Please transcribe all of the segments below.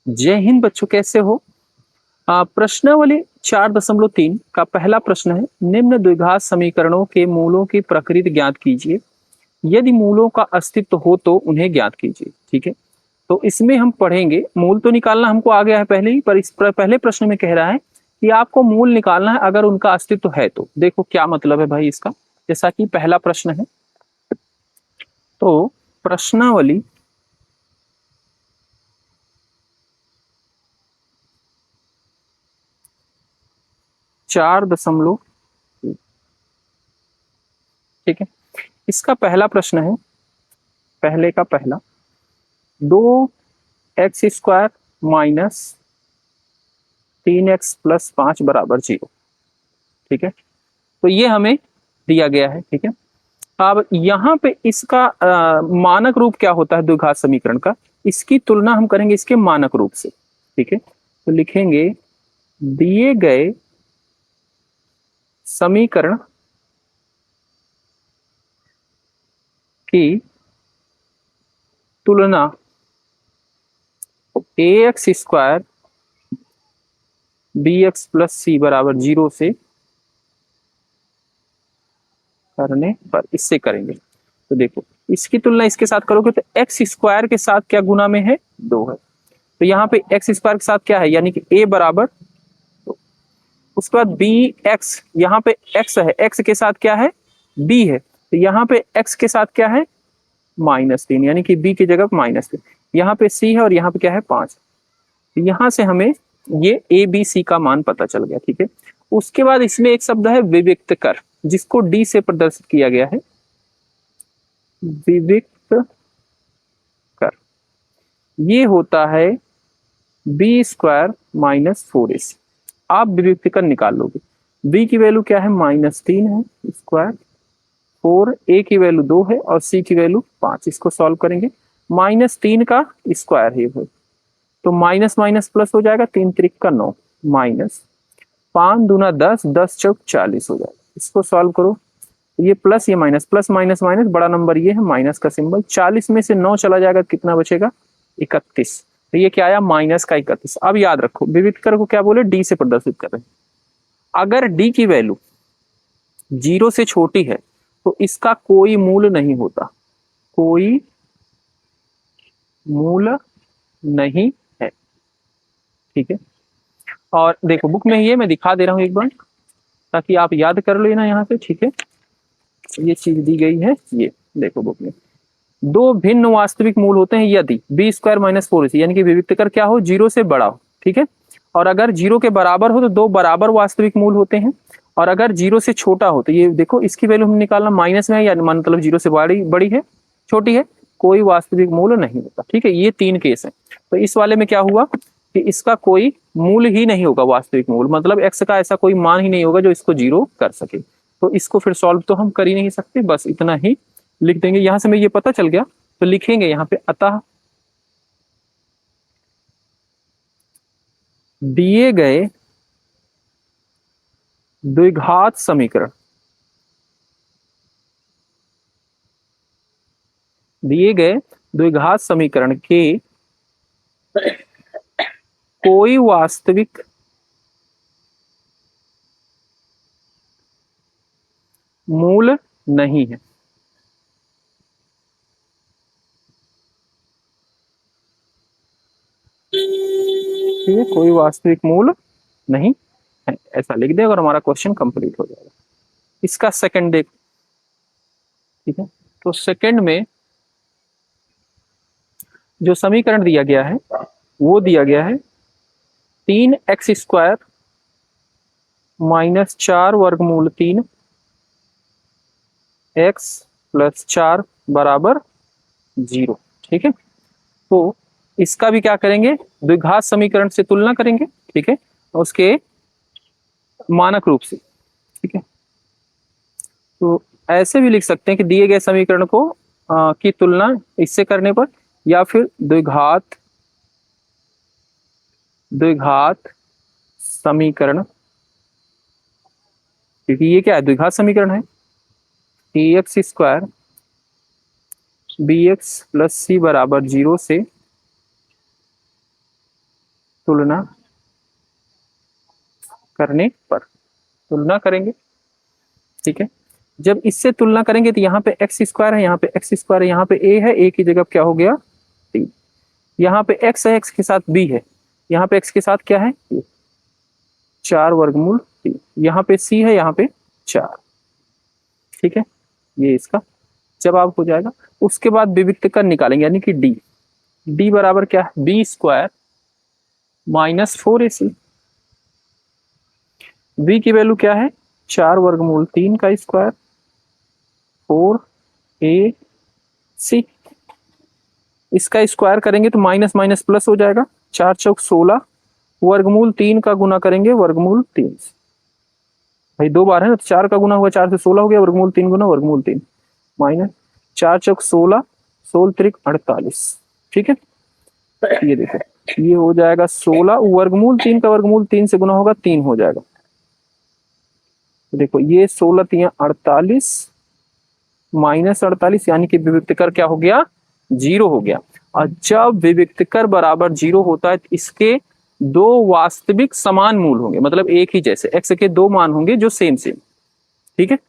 जय हिंद बच्चों, कैसे हो? प्रश्नावली 4.3 का पहला प्रश्न है, निम्न द्विघात समीकरणों के मूलों की प्रकृति ज्ञात कीजिए। यदि मूलों का अस्तित्व हो तो उन्हें ज्ञात कीजिए। ठीक है, तो इसमें हम पढ़ेंगे, मूल तो निकालना हमको आ गया है पहले ही, पर इस पहले प्रश्न में कह रहा है कि आपको मूल निकालना है अगर उनका अस्तित्व है तो। देखो क्या मतलब है भाई इसका, जैसा कि पहला प्रश्न है, तो प्रश्नावली 4. ठीक है, इसका पहला प्रश्न है, पहले का पहला, 2x² माइनस 3x + 5 = 0। ठीक है, तो ये हमें दिया गया है। ठीक है, अब यहाँ पे इसका मानक रूप क्या होता है द्विघात समीकरण का, इसकी तुलना हम करेंगे इसके मानक रूप से। ठीक है, तो लिखेंगे दिए गए समीकरण की तुलना ax² bx + c = 0 से करने पर इससे करेंगे। तो देखो इसकी तुलना इसके साथ करोगे तो x² के साथ क्या गुना में है, 2 है, तो यहाँ पे x² के साथ क्या है, यानी कि a बराबर, तो उसके बाद bx, यहाँ पे x है, x के साथ क्या है, b है, तो यहाँ पे x के साथ क्या है, -3, यानी कि b की जगह -3। यहाँ पे c है और यहाँ पे क्या है, 5। तो यहाँ से हमें ये a b c का मान पता चल गया। ठीक है, उसके बाद इसमें एक शब्द है विविक्त कर, जिसको d से प्रदर्शित किया गया है, विविक्त कर। ये होता है b² - 4ac। आप विविक्त कर निकाल लोगे, b की वैल्यू क्या है, -3 है स्क्वायर, 4, a की वैल्यू 2 है और c की वैल्यू 5। इसको सॉल्व करेंगे, -3 का स्क्वायर है भाई, तो माइनस माइनस प्लस हो जाएगा, 3 त्रिक का 9, माइनस 5 दूना 10, 10 चौक 40 हो जाएगा। इसको सॉल्व करो, ये प्लस ये माइनस, प्लस माइनस माइनस, बड़ा नंबर ये है, माइनस का सिंबल, 40 में से 9 चला जाएगा, कितना बचेगा, 31। तो ये क्या आया, माइनस का 31। अब याद रखो विविध कर को क्या बोले, डी से प्रदर्शित कर रहे हैं। अगर डी की वैल्यू 0 से छोटी है तो इसका कोई मूल नहीं होता, कोई मूल नहीं है। ठीक है, और देखो बुक में ये मैं दिखा दे रहा हूं एक बार, ताकि आप याद कर लेना यहाँ से। ठीक है, ये चीज दी गई है, ये देखो बुक में, 2 भिन्न वास्तविक मूल होते हैं यदि b² - 4ac, यानी कि विविक्त कर क्या हो, 0 से बड़ा हो। ठीक है, और अगर 0 के बराबर हो तो 2 बराबर वास्तविक मूल होते हैं, और अगर 0 से छोटा हो तो ये देखो इसकी वैल्यू हम निकालना माइनस में है, या मतलब 0 से बड़ी है, छोटी है, कोई वास्तविक मूल नहीं होता। ठीक है, ये 3 केस है। तो इस वाले में क्या हुआ कि इसका कोई मूल ही नहीं होगा, वास्तविक मूल मतलब x का ऐसा कोई मान ही नहीं होगा जो इसको 0 कर सके। तो इसको फिर सॉल्व तो हम कर ही नहीं सकते, बस इतना ही लिख देंगे। यहां से हमें ये पता चल गया, तो लिखेंगे यहाँ पे अतः दिए गए द्विघात समीकरण, दिए गए द्विघात समीकरण के कोई वास्तविक मूल नहीं है। ठीक है, कोई वास्तविक मूल नहीं है, ऐसा लिख दे और हमारा क्वेश्चन कंप्लीट हो जाएगा। इसका सेकंड देख। ठीक है, तो सेकंड में जो समीकरण दिया गया है वो दिया गया है 3x² - 4 वर्गमूल 3 x + 4 = 0। ठीक है, तो इसका भी क्या करेंगे, द्विघात समीकरण से तुलना करेंगे। ठीक है, उसके मानक रूप से। ठीक है, तो ऐसे भी लिख सकते हैं कि दिए गए समीकरण को की तुलना इससे करने पर, या फिर द्विघात द्विघात समीकरण, क्योंकि ये क्या है, द्विघात समीकरण है, ax² bx + c = 0 से तुलना करने पर तुलना करेंगे, ठीक है। जब इससे तुलना करेंगे तो यहाँ पे एक्स स्क्वायर है, यहाँ पे एक्स स्क्वायर है, यहाँ पे ए है, ए की जगह क्या हो गया 3, यहाँ पे एक्स है, एक्स के साथ बी है, यहाँ पे एक्स के साथ क्या है 4 वर्गमूल 3, यहाँ पे सी है, यहाँ पे 4, ठीक है। ये इसका जवाब हो जाएगा। उसके बाद विविक्तकर निकालेंगे यानी कि डी, डी बराबर क्या है b square minus 4ac, b की वैल्यू क्या है 4 वर्गमूल 3 का स्क्वायर 4ac, इसका स्क्वायर करेंगे तो माइनस माइनस प्लस हो जाएगा, 4 चौक 16, वर्गमूल 3 का गुना करेंगे वर्गमूल 3 से, भाई 2 बार है ना, तो 4 का गुना हुआ 4 से 16 हो गया, वर्गमूल 3 गुना वर्गमूल 3 माइनस 4 चौक 16, 16 त्रिक 48, ठीक है। ये देखो ये हो जाएगा 16, वर्गमूल 3 का वर्गमूल 3 से गुना होगा 3 हो जाएगा, तो देखो ये 16 3 48 माइनस 48 यानी कि विविक्तकर क्या हो गया 0 हो गया। और जब विविक्तकर बराबर 0 होता है तो इसके दो वास्तविक समान मूल होंगे, मतलब एक ही जैसे, एक्स के दो मान होंगे जो सेम सेम, ठीक है,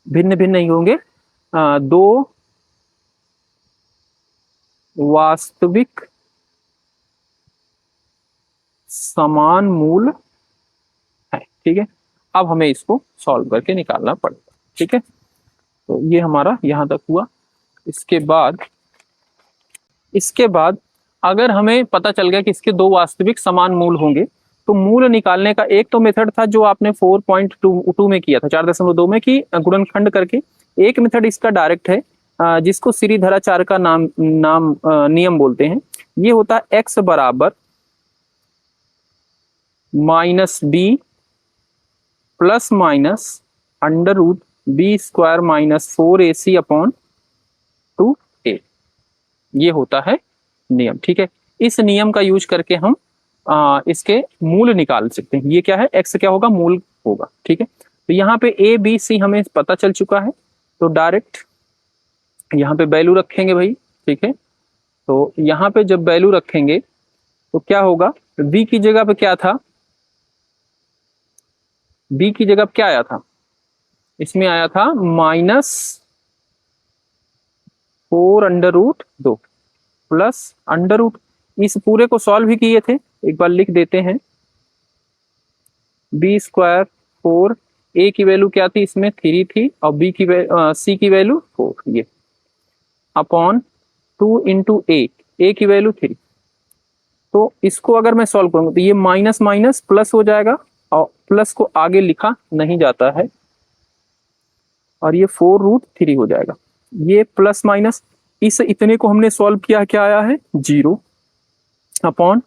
भिन्न भिन्न नहीं होंगे, दो वास्तविक समान मूल है, ठीक है। अब हमें इसको सॉल्व करके निकालना पड़ेगा, ठीक है। तो ये हमारा यहां तक हुआ। इसके बाद अगर हमें पता चल गया कि इसके दो वास्तविक समान मूल होंगे तो मूल निकालने का एक तो मेथड था जो आपने 4.2 में किया था, 4.2 में कि गुणनखंड करके, एक मेथड इसका डायरेक्ट है जिसको श्रीधराचार्य का नियम बोलते हैं। ये होता है x बराबर minus b plus minus under root b square minus 4ac upon 2a, ये होता है नियम, ठीक है। इस नियम का यूज करके हम इसके मूल निकाल सकते हैं। ये क्या है x क्या होगा मूल होगा, ठीक है। तो यहाँ पे a b c हमें पता चल चुका है, तो डायरेक्ट यहाँ पे वैल्यू रखेंगे भाई, ठीक है। तो यहाँ पे जब वैल्यू रखेंगे तो क्या होगा, b की जगह पे क्या था, b की जगह क्या आया था, इसमें आया था minus 4 under root 2 plus under root, इस पूरे को सॉल्व भी किए थे, एक बार लिख देते हैं, बी स्क्वायर 4, ए की वैल्यू क्या थी इसमें 3 थी, और बी की सी की वैल्यू 4, ये अपॉन 2 इंटू ए की वैल्यू 3। तो इसको अगर मैं सॉल्व करूंगा तो ये माइनस माइनस प्लस हो जाएगा, और प्लस को आगे लिखा नहीं जाता है, और ये 4√3 हो जाएगा। ये प्लस माइनस इस इतने को हमने सॉल्व किया, क्या आया है 0 अपॉन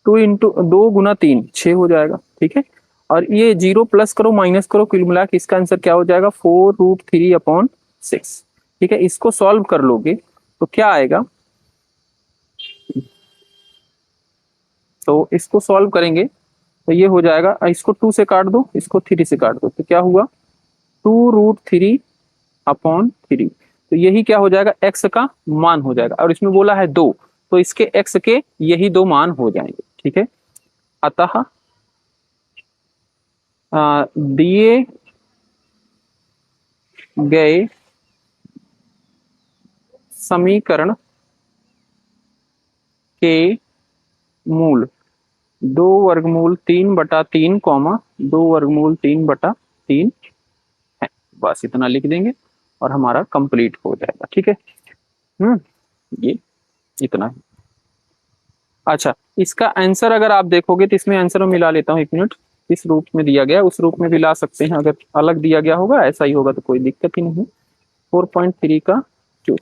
2 इंटू 2 गुना 3 6 हो जाएगा, ठीक है। और ये 0 प्लस करो माइनस करो, कुल मिला के इसका आंसर क्या हो जाएगा 4√3 अपॉन 6, ठीक है। इसको सॉल्व कर लोगे तो क्या आएगा, तो इसको सॉल्व करेंगे तो ये हो जाएगा, इसको 2 से काट दो, इसको 3 से काट दो, तो क्या हुआ 2√3 अपॉन 3, तो यही क्या हो जाएगा x का मान हो जाएगा, और इसमें बोला है 2, तो इसके x के यही 2 मान हो जाएंगे, ठीक है। अतः दिए गए समीकरण के मूल 2 वर्गमूल 3/3 2 वर्गमूल 3/3 है, बस इतना लिख देंगे और हमारा कंप्लीट हो जाएगा, ठीक है। ये इतना है। अच्छा, इसका आंसर अगर आप देखोगे तो इसमें आंसर में मिला लेता हूँ, एक मिनट, इस रूप में दिया गया उस रूप में भी ला सकते हैं, अगर अलग दिया गया होगा ऐसा ही होगा तो कोई दिक्कत ही नहीं। 4.3 का 2,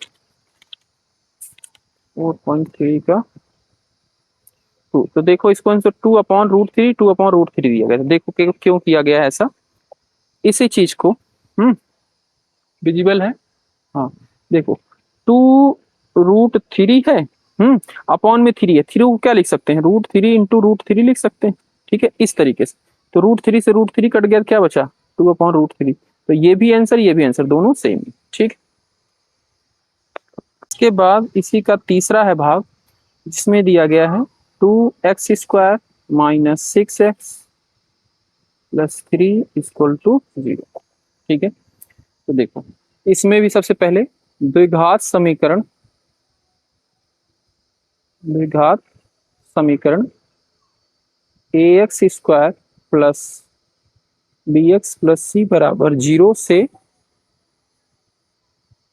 4.3 का 2, तो देखो इसको आंसर 2/√3 दिया गया, देखो क्यों किया गया है ऐसा, इसी चीज को विजिबल है, हाँ देखो 2√3 है, अपॉन में 3 है, 3 को क्या लिख सकते हैं √3 इंटू √3 लिख सकते हैं, ठीक है, इस तरीके से। तो √3 से √3 कट गया, क्या बचा 2/√3, तो ये भी आंसर दोनों सेम है, ठीक। इसके बाद इसी का तीसरा है भाग, जिसमें दिया गया है 2x² minus 6x plus 3 equal to 0। ठीक है, तो देखो इसमें भी सबसे पहले द्विघात समीकरण ax² plus bx plus c बराबर 0 से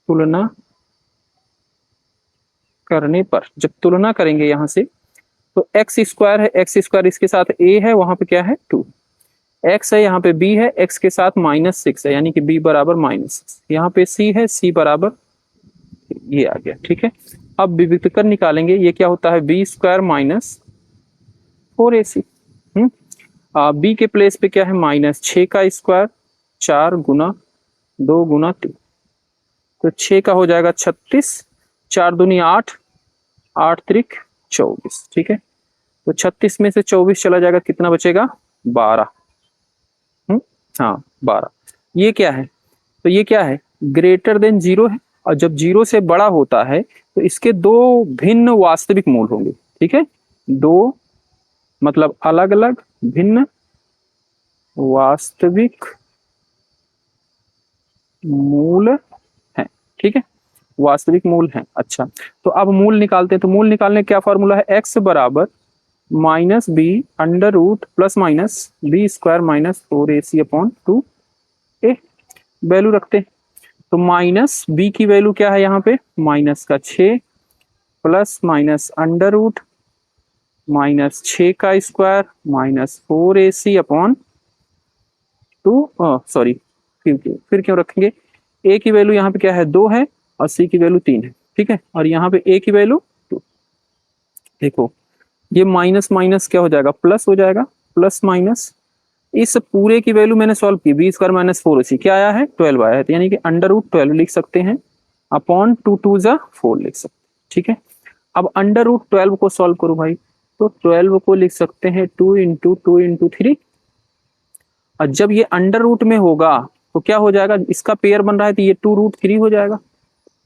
तुलना करने पर, जब तुलना करेंगे यहां से तो x² है, x² इसके साथ a है, वहां पे क्या है 2, x है यहाँ पे b है, x के साथ -6 है, यानी कि b बराबर -6, यहाँ पे c है, c बराबर ये आ गया। ठीक है, अब विभक्तिकर निकालेंगे, ये क्या होता है b² माइनस 4ac। b के प्लेस पे क्या है -6 का स्क्वायर, 4 गुना 2 गुना 3, तो 6 का हो जाएगा 36, 4 दूनी 8, 8 त्रिक 24। ठीक है, तो 36 में से 24 चला जाएगा, कितना बचेगा 12। हाँ 12। ये क्या है, तो ये क्या है ग्रेटर देन 0 है, और जब 0 से बड़ा होता है तो इसके दो भिन्न वास्तविक मूल होंगे। ठीक है, दो मतलब अलग अलग भिन्न वास्तविक मूल है। ठीक है, वास्तविक मूल है। अच्छा, तो अब मूल निकालते हैं, तो मूल निकालने का क्या फॉर्मूला है, x बराबर minus b under root plus minus b² minus 4ac upon 2a। Value रखते हैं, तो माइनस b की वैल्यू क्या है यहाँ पे -6 प्लस माइनस अंडर रूट -6 का square minus 4ac upon 2, sorry फिर क्यों रखेंगे, a की वैल्यू यहाँ पे क्या है 2 है और c की वैल्यू 3 है। ठीक है, और यहाँ पे a की वैल्यू 2। देखो ये माइनस माइनस क्या हो जाएगा प्लस हो जाएगा, प्लस माइनस इस पूरे की वैल्यू मैंने सॉल्व की, b² माइनस 4ac क्या आया है 12 आया है, तो यानी कि अंडर रूट 12 लिख सकते हैं अपॉन 2 2 जा 4 लिख सकते हैं। ठीक है, अब अंडर रूट 12 को सॉल्व करो भाई, तो 12 को लिख सकते हैं 2 इंटू 2 इंटू 3, और जब ये अंडर रूट में होगा तो क्या हो जाएगा, इसका पेयर बन रहा है तो ये 2√3 हो जाएगा।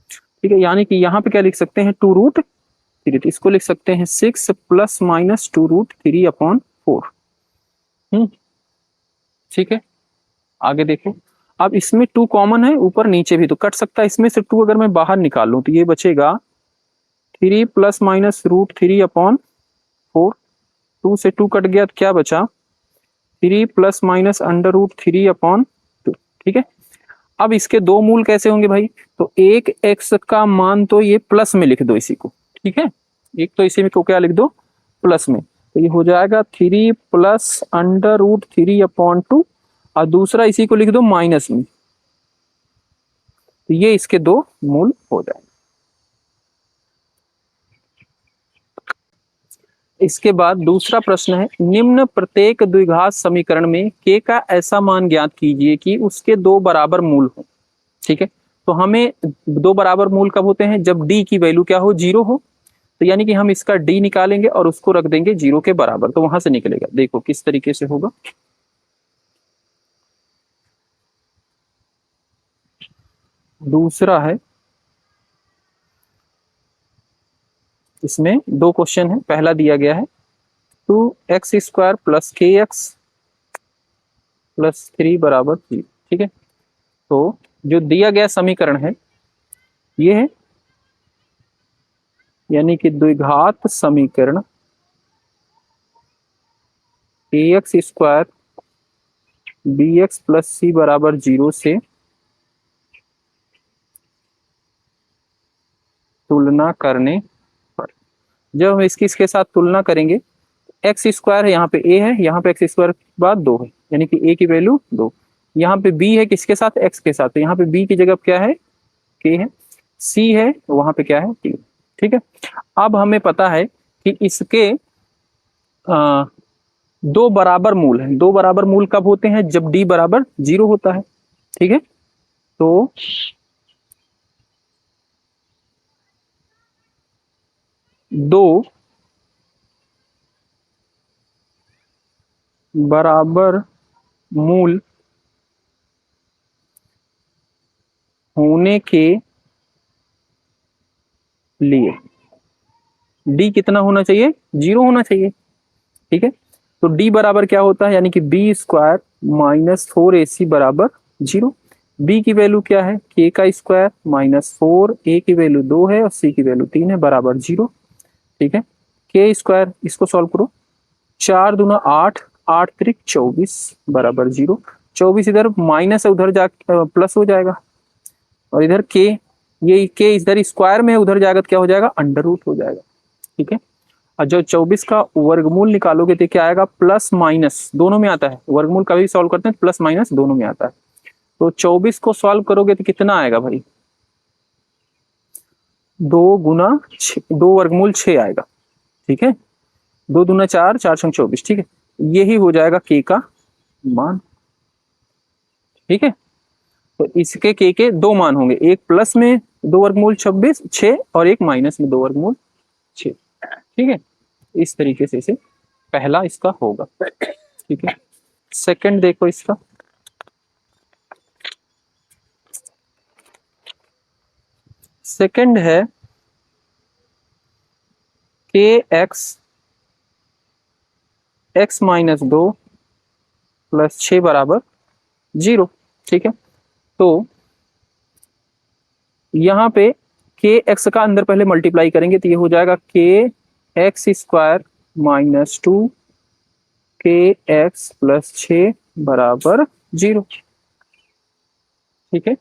ठीक है, यानी कि यहाँ पे क्या लिख सकते हैं 2√3, तो इसको लिख सकते हैं 6 प्लस माइनस 2√3 अपॉन 4। ठीक है, आगे देखो, अब इसमें 2 कॉमन है, ऊपर नीचे भी तो कट सकता है, इसमें से 2 अगर मैं बाहर निकाल लूं तो ये बचेगा 3 प्लस माइनस √3 अपॉन 4, 2 से 2 कट गया तो क्या बचा 3 plus minus under root 3 upon 2। ठीक है, अब इसके दो मूल कैसे होंगे भाई, तो एक x का मान तो ये प्लस में लिख दो इसी को। ठीक है, एक तो इसी में को क्या लिख दो प्लस में, तो ये हो जाएगा 3 प्लस अंडर रूट 3 अपॉन 2, और दूसरा इसी को लिख दो माइनस में, तो ये इसके दो मूल हो जाएंगे। इसके बाद दूसरा प्रश्न है, निम्न प्रत्येक द्विघात समीकरण में k का ऐसा मान ज्ञात कीजिए कि उसके दो बराबर मूल हो। ठीक है, तो हमें दो बराबर मूल कब होते हैं, जब d की वैल्यू क्या हो 0 हो, तो यानी कि हम इसका d निकालेंगे और उसको रख देंगे 0 के बराबर, तो वहां से निकलेगा। देखो किस तरीके से होगा, दूसरा है, इसमें दो क्वेश्चन है, पहला दिया गया है 2x² प्लस kx प्लस 3 बराबर 0। ठीक है, तो जो दिया गया समीकरण है ये है, यानी कि द्विघात समीकरण ax² bx प्लस सी बराबर 0 से तुलना करने पर, जब हम इसके साथ तुलना करेंगे, x² है यहाँ पे a है, यहाँ पे x² के बाद 2 है, यानी कि a की वैल्यू 2, यहाँ पे b है किसके साथ x के साथ, तो यहाँ पे b की जगह क्या है k है, c है वहां पे क्या है 3। ठीक है, अब हमें पता है कि इसके दो बराबर मूल है, दो बराबर मूल कब होते हैं, जब d बराबर 0 होता है। ठीक है, तो दो बराबर मूल होने के लिए डी कितना होना चाहिए, 0 होना चाहिए। ठीक है, तो डी बराबर क्या होता है, यानी कि बी स्क्वायर माइनस 4ac बराबर 0। बी की वैल्यू क्या है, के का स्क्वायर माइनस 4, ए की वैल्यू 2 है और सी की वैल्यू 3 है बराबर 0। ठीक है, के स्क्वायर इसको सॉल्व करो, 4 दूना 8, 8 त्रिक 24 बराबर 0। 24 इधर माइनस है, उधर जा प्लस हो जाएगा, और इधर के, ये के इधर स्क्वायर में है, उधर जाएगा तो क्या हो जाएगा, अंडर रूट हो जाएगा। ठीक है, और जो 24 का वर्गमूल निकालोगे तो क्या आएगा, प्लस माइनस दोनों में आता है, वर्गमूल कभी सॉल्व करते हैं प्लस माइनस दोनों में आता है। तो 24 को सॉल्व करोगे तो कितना आएगा भाई, 2 गुना 2 वर्गमूल 6 आएगा। ठीक है, 2 दूना 4, 4 छंग 24। ठीक है, यही हो जाएगा के का मान। ठीक है, तो इसके के 2 मान होंगे, एक प्लस में 2 वर्गमूल 26 6 और एक माइनस में 2 वर्गमूल 6। ठीक है, इस तरीके से इसे पहला इसका होगा। ठीक है, सेकंड देखो इसका, सेकंड है के एक्स माइनस 2 प्लस 6 बराबर 0। ठीक है, तो यहाँ पे के एक्स का अंदर पहले मल्टीप्लाई करेंगे तो ये हो जाएगा के एक्स स्क्वायर माइनस 2 के एक्स प्लस 6 बराबर 0। ठीक है,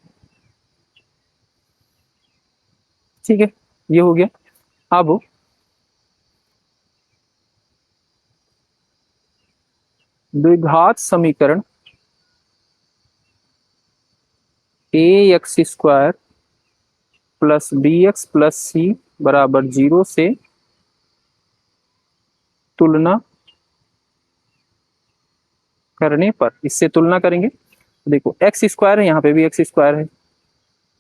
ठीक है, ये हो गया। अब द्विघात समीकरण a x square plus b x plus c बराबर 0 से तुलना करने पर, इससे तुलना करेंगे, देखो एक्स स्क्वायर है, यहाँ पे भी एक्स स्क्वायर है,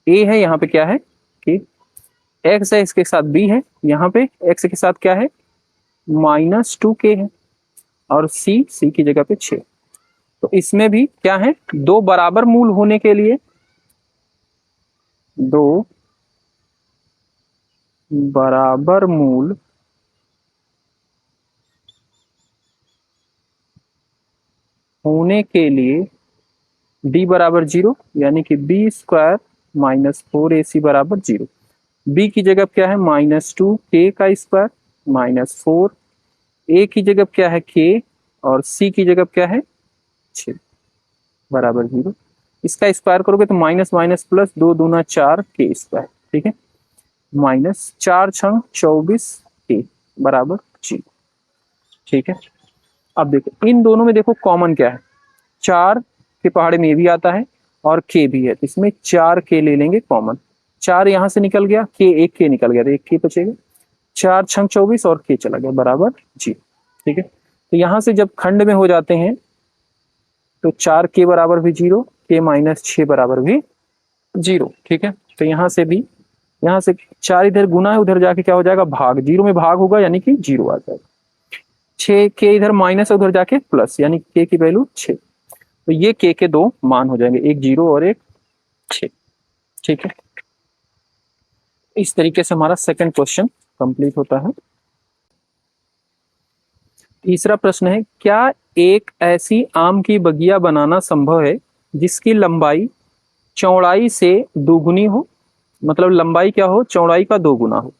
ए है, यहाँ पे क्या है कि एक्स है, इसके साथ बी है, यहाँ पे एक्स के साथ क्या है माइनस 2k है, और सी की जगह पे 6। तो इसमें भी क्या है, 2 बराबर मूल होने के लिए, 2 बराबर मूल होने के लिए डी बराबर 0, यानी कि बी स्क्वायर माइनस 4ac बराबर 0। बी की जगह क्या है -2k का स्क्वायर माइनस 4, ए की जगह क्या है k, और सी की जगह क्या है 6 बराबर 0। इसका स्क्वायर करोगे तो माइनस माइनस प्लस, 2 दूना 4 के स्क्वायर। ठीक है, माइनस 4 छंग 24 के बराबर 0। ठीक है, अब देखो इन दोनों में देखो कॉमन क्या है, 4 के पहाड़े में भी आता है और के भी है, तो इसमें 4 के ले लेंगे कॉमन। 4 यहां से निकल गया, के एक के निकल गया तो एक के बचेगा, 4 छंग 24 और के चला गया बराबर 0। ठीक है, तो यहां से जब खंड में हो जाते हैं तो 4 के बराबर भी 0, के माइनस 6 बराबर भी 0। ठीक है, तो यहाँ से भी, यहाँ से 4 इधर गुना है, उधर जाके क्या हो जाएगा भाग, 0 में भाग होगा यानी कि 0 आ जाएगा। 6 के इधर माइनस है, उधर जाके प्लस, यानी के की वैल्यू 6। तो ये के 2 मान हो जाएंगे, एक 0 और एक 6। ठीक है, इस तरीके से हमारा सेकंड क्वेश्चन कंप्लीट होता है। तीसरा प्रश्न है, क्या एक ऐसी आम की बगिया बनाना संभव है जिसकी लंबाई चौड़ाई से दोगुनी हो, मतलब लंबाई क्या हो, चौड़ाई का 2 गुना हो,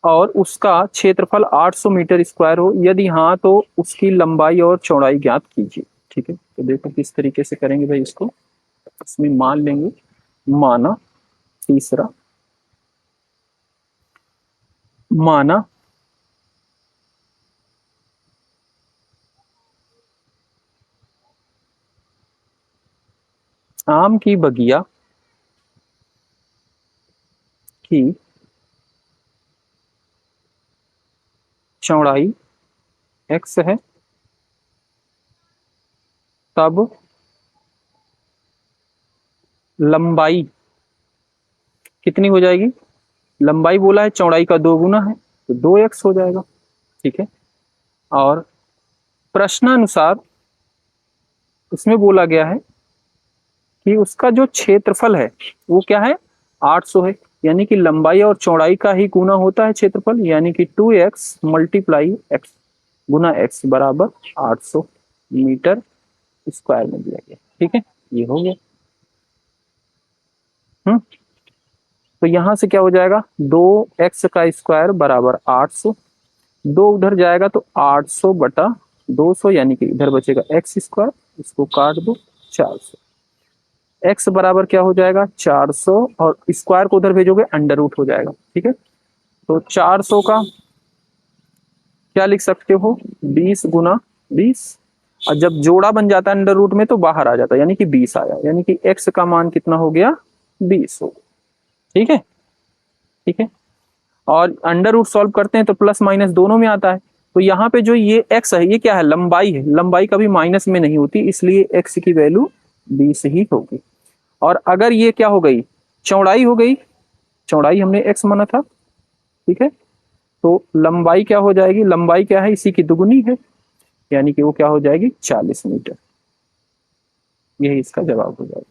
और उसका क्षेत्रफल 800 मीटर स्क्वायर हो, यदि हाँ तो उसकी लंबाई और चौड़ाई ज्ञात कीजिए। ठीक है, तो देखो किस तरीके से करेंगे भाई इसको, इसमें मान लेंगे, माना तीसरा, माना आम की बगिया की चौड़ाई x है, तब लंबाई कितनी हो जाएगी, लंबाई बोला है चौड़ाई का 2 गुना है तो 2x हो जाएगा। ठीक है, और प्रश्नानुसार इसमें बोला गया है कि उसका जो क्षेत्रफल है वो क्या है 800 है, यानी कि लंबाई और चौड़ाई का ही गुना होता है क्षेत्रफल, यानी कि 2x मल्टीप्लाई x गुना x बराबर 800 मीटर स्क्वायर में दिया गया। ठीक है, ये हो गया। तो यहां से क्या हो जाएगा, 2x का स्क्वायर बराबर 800, 2 उधर जाएगा तो 800 बटा 200, यानी कि इधर बचेगा x स्क्वायर, इसको काट दो 400। x बराबर क्या हो जाएगा 400, और स्क्वायर को उधर भेजोगे अंडर रूट हो जाएगा। ठीक है, तो 400 का क्या लिख सकते हो 20 गुना 20, और जब जोड़ा बन जाता है अंडर रूट में तो बाहर आ जाता है, यानी कि 20 आया, यानी कि x का मान कितना हो गया 20 हो। ठीक है, ठीक है, और अंडर रूट सॉल्व करते हैं तो प्लस माइनस दोनों में आता है। तो यहाँ पे जो ये x है ये क्या है, लंबाई है, लंबाई कभी माइनस में नहीं होती, इसलिए x की वैल्यू 20 ही होगी। और अगर ये क्या हो गई, चौड़ाई हो गई, चौड़ाई हमने x माना था। ठीक है, तो लंबाई क्या हो जाएगी, लंबाई क्या है इसी की दुगुनी है, यानी कि वो क्या हो जाएगी 40 मीटर। यही इसका जवाब हो जाएगा।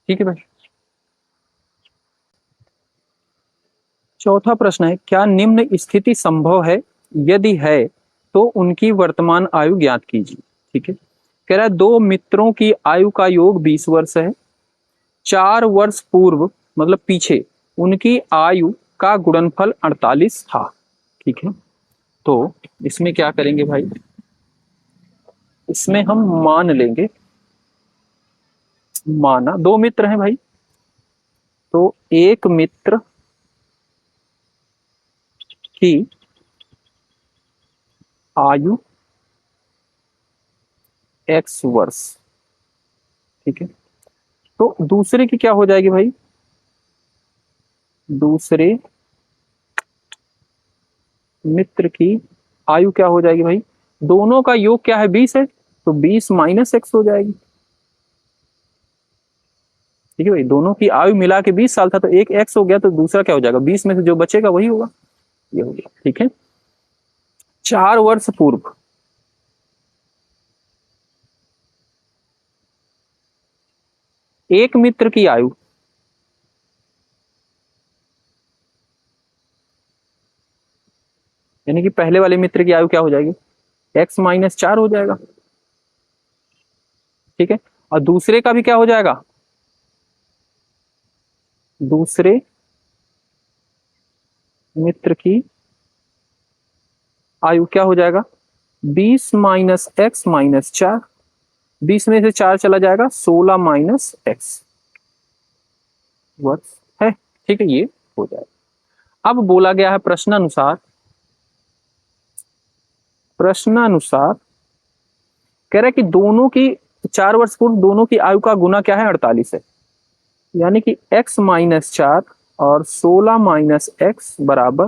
ठीक है भाई, चौथा प्रश्न है, क्या निम्न स्थिति संभव है, यदि है तो उनकी वर्तमान आयु ज्ञात कीजिए। ठीक है, कह रहा है दो मित्रों की आयु का योग 20 वर्ष है, 4 वर्ष पूर्व मतलब पीछे उनकी आयु का गुणनफल 48 था। ठीक है, तो इसमें क्या करेंगे भाई, इसमें हम मान लेंगे, माना दो मित्र हैं भाई, तो एक मित्र की आयु x वर्ष। ठीक है, तो दूसरे की क्या हो जाएगी भाई, दूसरे मित्र की आयु क्या हो जाएगी भाई, दोनों का योग क्या है 20 है, तो 20 माइनस x हो जाएगी। ठीक है भाई, दोनों की आयु मिला के 20 साल था, तो एक x हो गया, तो दूसरा क्या हो जाएगा 20 में से जो बचेगा वही होगा, ये हो गया। ठीक है, 4 वर्ष पूर्व, एक मित्र की आयु, यानी कि पहले वाले मित्र की आयु क्या हो जाएगी x माइनस 4 हो जाएगा। ठीक है, और दूसरे का भी क्या हो जाएगा, दूसरे मित्र की आयु क्या हो जाएगा 20 माइनस एक्स माइनस 4, 20 में से 4 चला जाएगा 16 माइनस एक्स वर्ष है। ठीक है, ये हो जाएगा। अब बोला गया है प्रश्नानुसार, प्रश्नानुसार कह रहा है कि दोनों की 4 वर्ष पूर्व दोनों की आयु का गुना क्या है 48 है, यानी कि x माइनस 4 और 16 माइनस एक्स बराबर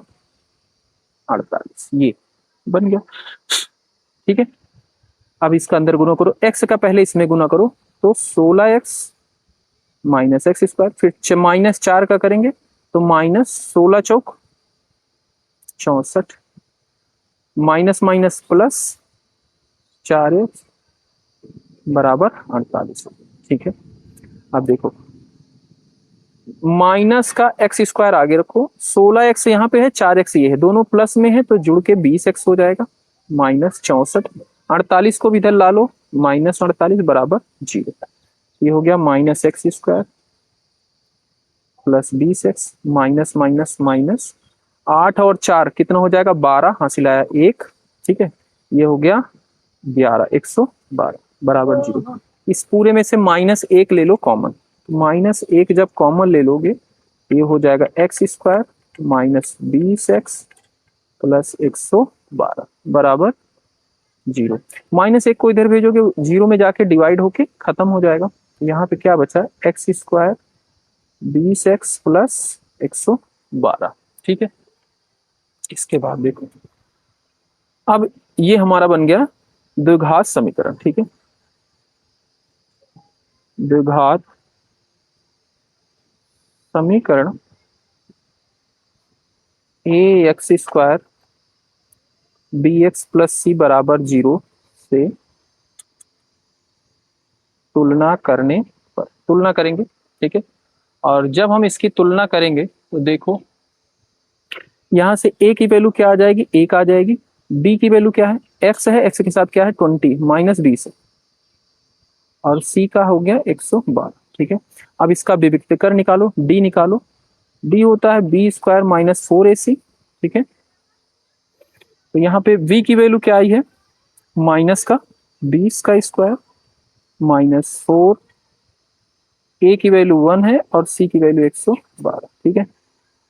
48, ये बन गया। ठीक है, अब इसका अंदर गुना करो, x का पहले इसमें गुना करो, तो 16x माइनस एक्स स्क्वायर, फिर माइनस 4 का करेंगे तो माइनस 16 चौक 64, माइनस माइनस प्लस 4x बराबर 48। ठीक है, अब देखो माइनस का एक्स स्क्वायर आगे रखो, 16x यहाँ पे है, 4x ये है, दोनों प्लस में है तो जुड़ के 20x हो जाएगा, माइनस 64, 48 को भी इधर ला लो, माइनस 48 बराबर 0। ये हो गया minus x square plus 20x, minus minus minus 8 और 4 कितना हो जाएगा 12, हासिल आया 1। ठीक है, ये हो गया 11, 112 बराबर 0। इस पूरे में से माइनस 1 ले लो कॉमन, तो माइनस 1 जब कॉमन ले लोगे ये हो जाएगा x square minus 20x plus 112 बराबर 0। माइनस 1 को इधर भेजोगे 0 में जाके डिवाइड होके खत्म हो जाएगा। यहाँ पे क्या बचा एक्स स्क्वायर 20x प्लस 112। ठीक है, इसके बाद देखो अब ये हमारा बन गया द्विघात समीकरण। ठीक है, द्विघात समीकरण a x square b x plus c बराबर 0 से तुलना करने पर, तुलना करेंगे। ठीक है, और जब हम इसकी तुलना करेंगे तो देखो यहाँ से a की वैल्यू क्या आ जाएगी, 1 आ जाएगी। b की वैल्यू क्या है, x है, x के साथ क्या है 20 माइनस 20 और c का हो गया 112। ठीक है, अब इसका विविक्तकर निकालो, d निकालो। d होता है b स्क्वायर माइनस 4ac। ठीक है, तो यहाँ पे v की वैल्यू क्या आई है, माइनस का 20 का स्क्वायर माइनस 4, a की वैल्यू 1 है और c की वैल्यू 112। ठीक है,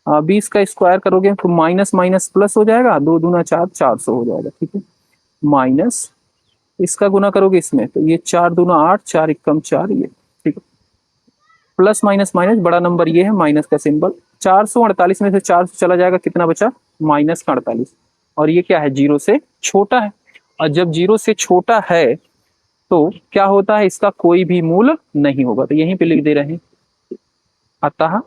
20 का स्क्वायर करोगे तो माइनस माइनस प्लस हो जाएगा, 2 दूना 4, 400 हो जाएगा। ठीक है, माइनस इसका गुना करोगे इसमें तो ये 4 दूना 8, 4 एकम 4 ये। ठीक है, प्लस माइनस माइनस, बड़ा नंबर ये है, माइनस का सिंबल। 448 में से 400 चला जाएगा, कितना बचा, माइनस का 48। और ये क्या है, 0 से छोटा है। और जब 0 से छोटा है तो क्या होता है, इसका कोई भी मूल नहीं होगा। तो यहीं पे लिख दे रहे हैं, अतः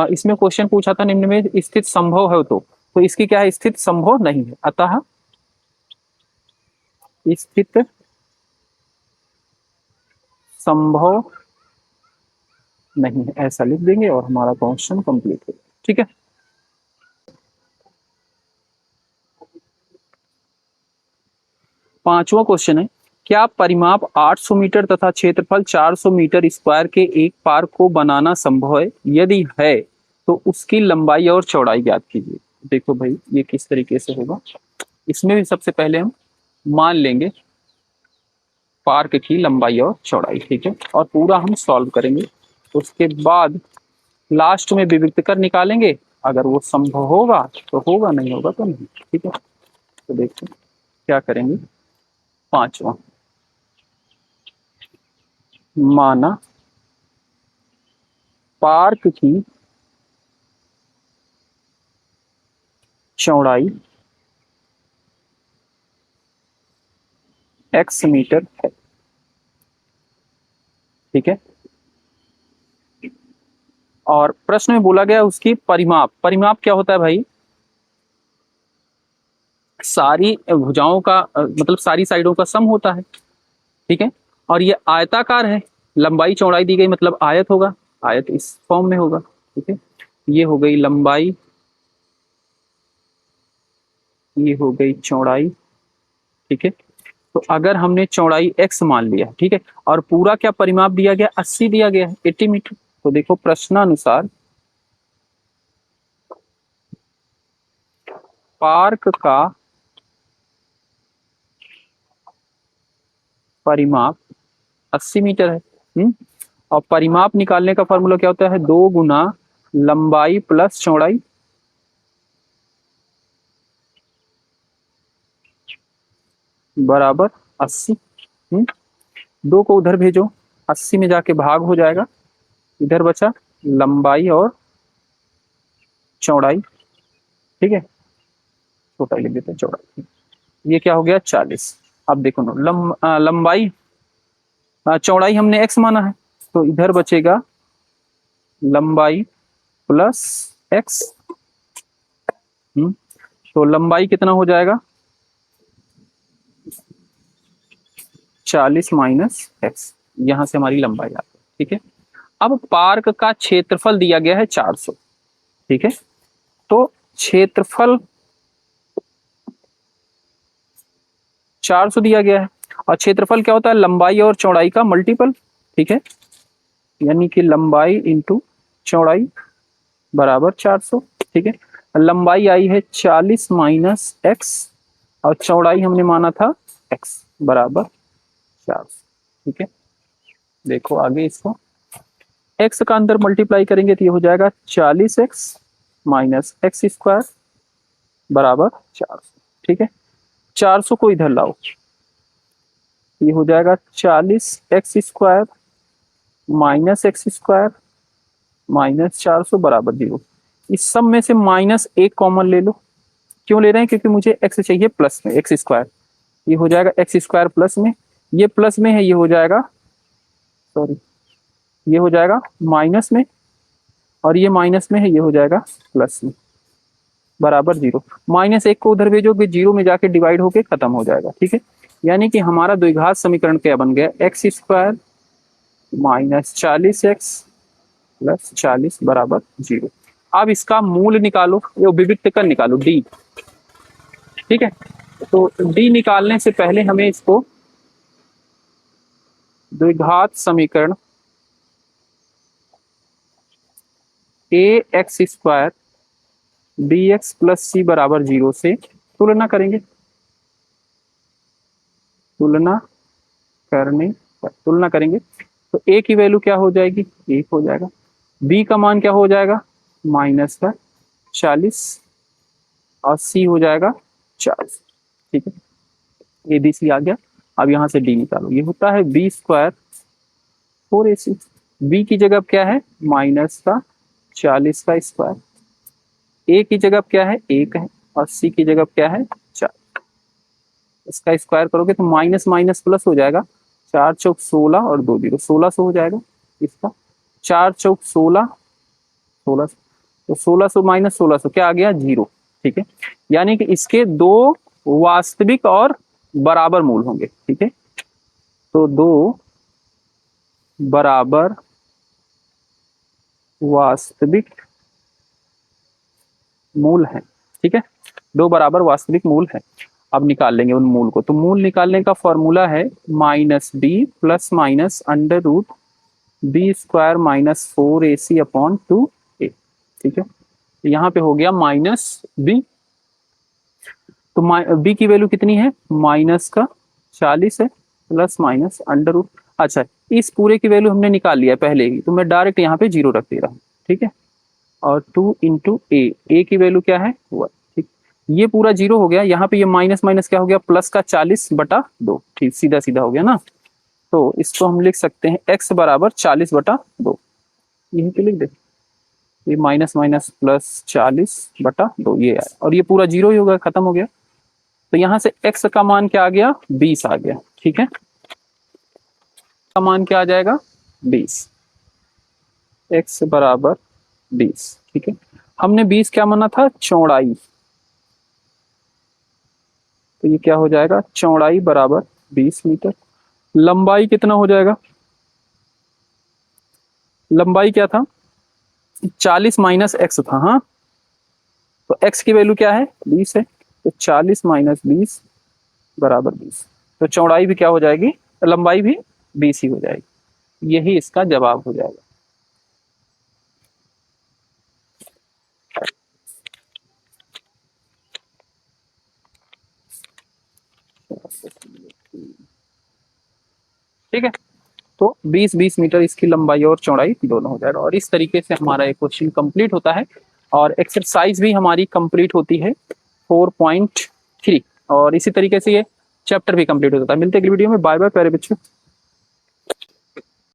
इसमें क्वेश्चन पूछा था निम्न में स्थित संभव है, तो इसकी क्या है, स्थित संभव नहीं है। अतः स्थित संभव नहीं है, ऐसा लिख देंगे और हमारा क्वेश्चन कंप्लीट हो। ठीक है, पांचवा क्वेश्चन है, क्या परिमाप 800 मीटर तथा क्षेत्रफल 400 मीटर स्क्वायर के एक पार्क को बनाना संभव है? यदि है तो उसकी लंबाई और चौड़ाई ज्ञात कीजिए। देखो भाई ये किस तरीके से होगा, इसमें भी सबसे पहले हम मान लेंगे पार्क की लंबाई और चौड़ाई। ठीक है, और पूरा हम सॉल्व करेंगे, उसके बाद लास्ट में विविक्तकर निकालेंगे। अगर वो संभव होगा तो होगा, नहीं होगा तो नहीं। ठीक है, तो देखते हैं क्या करेंगे। पांचवा, माना पार्क की चौड़ाई x मीटर है। ठीक है, और प्रश्न में बोला गया उसकी परिमाप। परिमाप क्या होता है भाई, सारी भुजाओं का मतलब सारी साइडों का सम होता है। ठीक है, और ये आयताकार है, लंबाई चौड़ाई दी गई मतलब आयत होगा, आयत इस फॉर्म में होगा। ठीक है, ये हो गई लंबाई, ये हो गई चौड़ाई। ठीक है, तो अगर हमने चौड़ाई x मान लिया, ठीक है, और पूरा क्या परिमाप दिया गया, 80 दिया गया है, 80 मीटर। तो देखो प्रश्नानुसार पार्क का परिमाप 80 मीटर है। और परिमाप निकालने का फॉर्मूला क्या होता है, 2 गुना लंबाई प्लस चौड़ाई। बराबर 80। 2 को उधर भेजो, 80 में जाके भाग हो जाएगा, इधर बचा लंबाई और चौड़ाई। ठीक है, छोटा लिख देते हैं चौड़ाई। ये क्या हो गया 40। अब देखो ना लंबाई चौड़ाई हमने x माना है, तो इधर बचेगा लंबाई प्लस x। तो लंबाई कितना हो जाएगा, 40 माइनस x, यहां से हमारी लंबाई आती है। ठीक है, अब पार्क का क्षेत्रफल दिया गया है 400। ठीक है, तो क्षेत्रफल 400 दिया गया है, और क्षेत्रफल क्या होता है, लंबाई और चौड़ाई का मल्टीपल। ठीक है, यानी कि लंबाई इंटू चौड़ाई बराबर 400। ठीक है, लंबाई आई है 40 माइनस x और चौड़ाई हमने माना था x बराबर 400। ठीक है, देखो आगे इसको x का अंदर मल्टीप्लाई करेंगे तो ये हो जाएगा 40x माइनस एक्स स्क्वायर बराबर 400। ठीक है, 400 को इधर लाओ, ये हो जाएगा 40x square minus x square minus 400 बराबर 0। इस सब में से माइनस 1 कॉमन ले लो। क्यों ले रहे हैं, क्योंकि मुझे x चाहिए प्लस में, एक्स स्क्वायर। ये हो जाएगा एक्स स्क्वायर प्लस में, ये प्लस में है, ये हो जाएगा सॉरी ये हो जाएगा माइनस में, और ये माइनस में है, ये हो जाएगा प्लस में बराबर 0। -1 को उधर भेजोगे, 0 में जाके डिवाइड होके खत्म हो जाएगा। ठीक है, यानी कि हमारा द्विघात समीकरण क्या बन गया, x square minus 40x plus 40 बराबर 0। अब इसका मूल निकालो, ये विविक्त का निकालो डी। ठीक है, तो डी निकालने से पहले हमें इसको द्विघात समीकरण a x square b x plus c बराबर 0 से तुलना करेंगे। तुलना करेंगे तो ए की वैल्यू क्या हो जाएगी, 1 हो जाएगा। बी का मान क्या हो जाएगा, माइनस का 40 और सी हो जाएगा 40। ठीक है, ए बी सी आ गया। अब यहाँ से डी निकालो, ये होता है बी स्क्वायर 4ac। बी की जगह क्या है, माइनस का 40 का स्क्वायर। ए की जगह क्या है, 1 है, और सी की जगह क्या है 4। इसका स्क्वायर करोगे तो माइनस माइनस प्लस हो जाएगा, 4 चौक 16 और 2 0 1600 हो जाएगा इसका। 4 चौक 16 1600, तो 1600 माइनस 1600 क्या आ गया 0। ठीक है, यानी कि इसके दो वास्तविक और बराबर मूल होंगे। ठीक है, तो दो बराबर वास्तविक मूल है। ठीक है, दो बराबर वास्तविक मूल है। अब निकाल लेंगे उन मूल को। तो मूल निकालने का फॉर्मूला है minus b plus minus under root b square minus 4ac upon 2a। ठीक है, यहाँ पे हो गया माइनस बी, तो बी की वैल्यू कितनी है, माइनस का 40 है प्लस माइनस अंडर रूट। अच्छा, इस पूरे की वैल्यू हमने निकाल लिया पहले ही, तो मैं डायरेक्ट यहाँ पे 0 रख दे रहा हूँ। ठीक है, और 2 इंटू ए की वैल्यू क्या है 1। ठीक, ये पूरा 0 हो गया। यहाँ पे ये माइनस माइनस क्या हो गया, प्लस का 40/2। ठीक, सीधा सीधा हो गया ना। तो इसको हम लिख सकते हैं x बराबर 40/2, यहीं पे लिख दे। ये माइनस माइनस प्लस 40/2 ये है, और ये पूरा 0 ही होगा, खत्म हो गया। तो यहाँ से x का मान क्या आ गया, 20 आ गया। ठीक है, का मान क्या आ जाएगा 20, x बराबर 20। ठीक है, हमने 20 क्या माना था, चौड़ाई, तो ये क्या हो जाएगा, चौड़ाई बराबर 20 मीटर। लंबाई कितना हो जाएगा, लंबाई क्या था 40 माइनस एक्स था। हाँ, तो x की वैल्यू क्या है 20 है, तो 40 माइनस 20 बराबर 20। तो चौड़ाई भी क्या हो जाएगी, लंबाई भी 20 ही हो जाएगी। यही इसका जवाब हो जाएगा। ठीक है, तो 20-20 मीटर इसकी लंबाई और चौड़ाई दोनों हो जाएगा। और इस तरीके से हमारा एक क्वेश्चन कंप्लीट होता है, और एक्सरसाइज भी हमारी कंप्लीट होती है 4.3। और इसी तरीके से ये चैप्टर भी कंप्लीट हो जाता है। मिलते हैं अगली वीडियो में। बाय बाय प्यारे बच्चों।